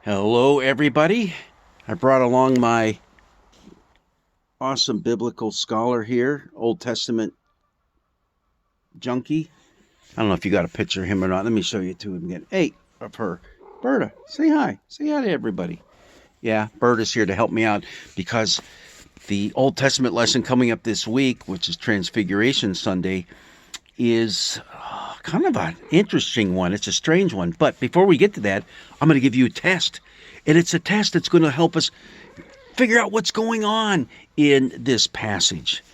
Hello, everybody. I brought along my awesome biblical scholar here, Old Testament junkie. I don't know if you got a picture of him or not. Let me show you to him again. Hey, of her. Berta, say hi. Say hi to everybody. Yeah, Berta's here to help me out because the Old Testament lesson coming up this week, which is Transfiguration Sunday, is kind of an interesting one. It's a strange one. But before we get to that, I'm going to give you a test. And it's a test that's going to help us figure out what's going on in this passage.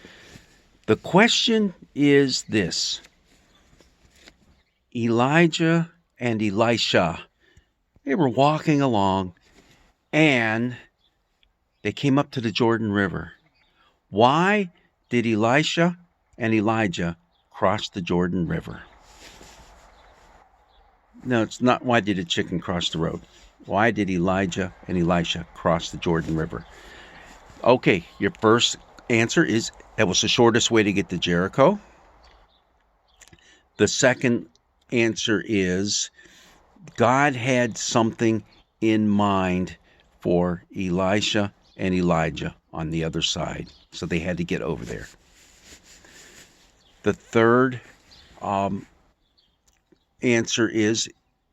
The question is this: Elijah and Elisha, they were walking along and they came up to the Jordan River. Why did Elisha and Elijah cross the Jordan River? No, it's not why did a chicken cross the road. Why did Elijah and Elisha cross the Jordan River? Okay, your first answer is that was the shortest way to get to Jericho. The second answer is God had something in mind for Elisha and Elijah on the other side, so they had to get over there. The third answer is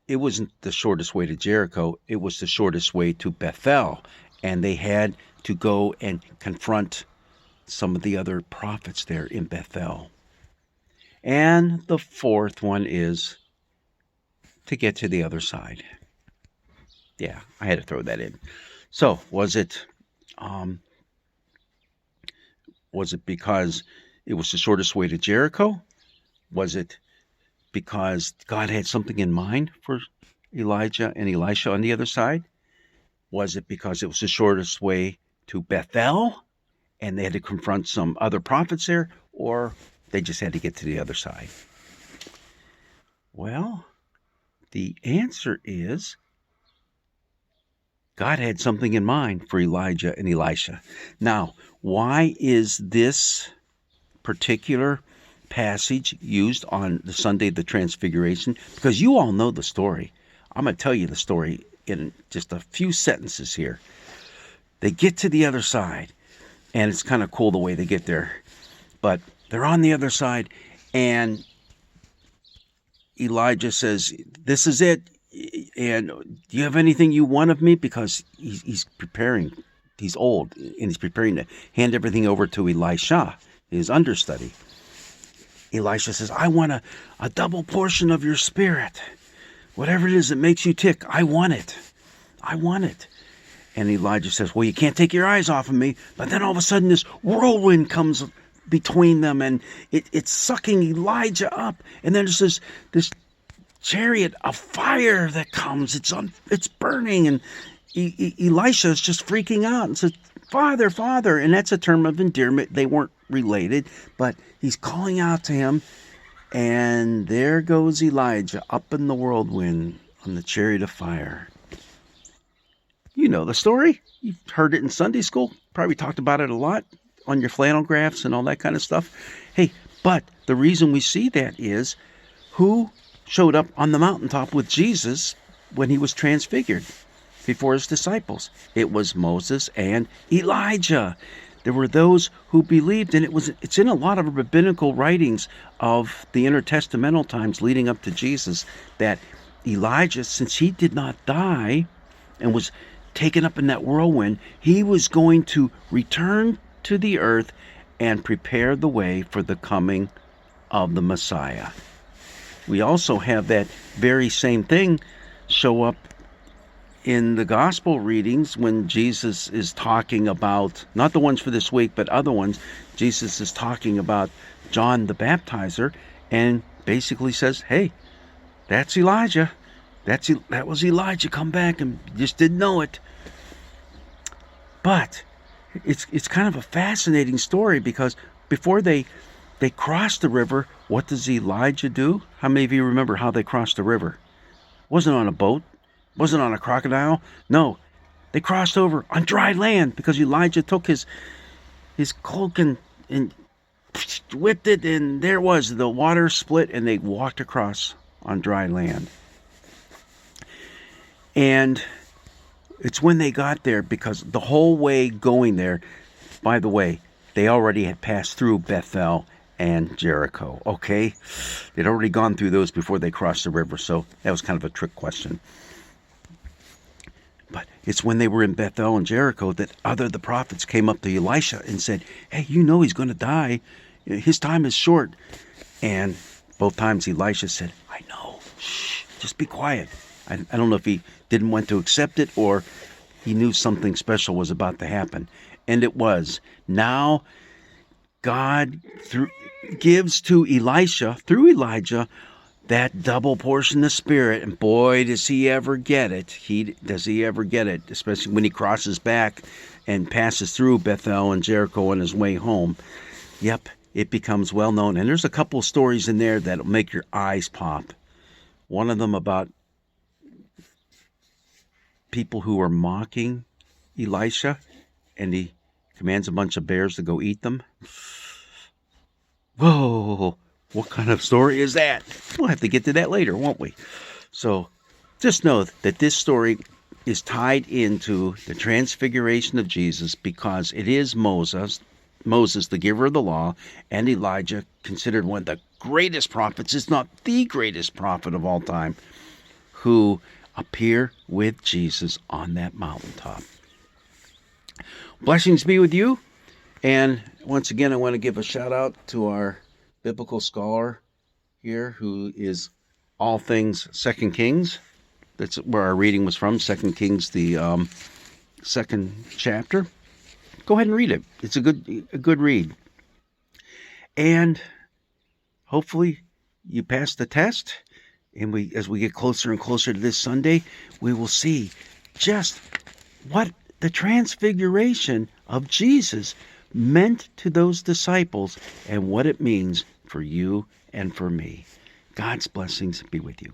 it wasn't the shortest way to Jericho, it was the shortest way to Bethel, and they had to go and confront some of the other prophets there in Bethel. And the fourth one is to get to the other side. Yeah, I had to throw that in. So, was it because it was the shortest way to Jericho? Was it because God had something in mind for Elijah and Elisha on the other side? Was it because it was the shortest way to Bethel and they had to confront some other prophets there? Or they just had to get to the other side? Well, the answer is God had something in mind for Elijah and Elisha. Now, why is this particular passage used on the Sunday of the Transfiguration? Because you all know the story. I'm going to tell you the story in just a few sentences here. They get to the other side, and it's kind of cool the way they get there. But they're on the other side, and Elijah says, "This is it. And do you have anything you want of me?" Because he's preparing. He's old, and he's preparing to hand everything over to Elisha, his understudy. Elisha says, "I want a double portion of your spirit. Whatever it is that makes you tick, I want it. I want it." And Elijah says, "Well, you can't take your eyes off of me." But then all of a sudden this whirlwind comes between them, and it's sucking Elijah up. And then there's this chariot of fire that comes. It's burning, and Elisha is just freaking out and says, "Father, Father." And that's a term of endearment. They weren't related, but he's calling out to him. And there goes Elijah up in the whirlwind on the chariot of fire. You know the story. You've heard it in Sunday school. Probably talked about it a lot on your flannel graphs and all that kind of stuff. Hey, but the reason we see that is who showed up on the mountaintop with Jesus when he was transfigured before his disciples? It was Moses and Elijah. There were those who believed, and it's in a lot of rabbinical writings of the intertestamental times leading up to Jesus, that Elijah, since he did not die and was taken up in that whirlwind, he was going to return to the earth and prepare the way for the coming of the Messiah. We also have that very same thing show up in the gospel readings when Jesus is talking about, not the ones for this week, but other ones. Jesus is talking about John the Baptizer and basically says, "Hey, that's Elijah. That was Elijah come back, and you just didn't know it." But it's kind of a fascinating story, because before they cross the river, what does Elijah do? How many of you remember how they crossed the river? Wasn't on a boat. Wasn't on a crocodile. No, they crossed over on dry land, because Elijah took his cloak and whipped it, and there was the water split, and they walked across on dry land. And It's when they got there, because the whole way going there, by the way, they already had passed through Bethel and Jericho, okay? They'd already gone through those before they crossed the river, so that was kind of a trick question. But it's when they were in Bethel and Jericho that the prophets came up to Elisha and said, hey, he's going to die. His time is short. And both times Elisha said, I know. Shh, just be quiet. I don't know if he didn't want to accept it or he knew something special was about to happen. And it was. Now God gives to Elisha, through Elijah, that double portion of Spirit, and boy, does he ever get it. Does he ever get it, especially when he crosses back and passes through Bethel and Jericho on his way home. Yep, it becomes well known. And there's a couple of stories in there that'll make your eyes pop. One of them about people who are mocking Elisha, and he commands a bunch of bears to go eat them. Whoa! What kind of story is that? We'll have to get to that later, won't we? So just know that this story is tied into the transfiguration of Jesus, because it is Moses, the giver of the law, and Elijah, considered one of the greatest prophets, if not the greatest prophet of all time, who appear with Jesus on that mountaintop. Blessings be with you. And once again, I want to give a shout out to our biblical scholar here, who is all things 2 Kings. That's where our reading was from, 2 Kings, the second chapter. Go ahead and read it. It's a good read. And hopefully you pass the test. And as we get closer and closer to this Sunday, we will see just what the transfiguration of Jesus meant to those disciples and what it means for you and for me. God's blessings be with you.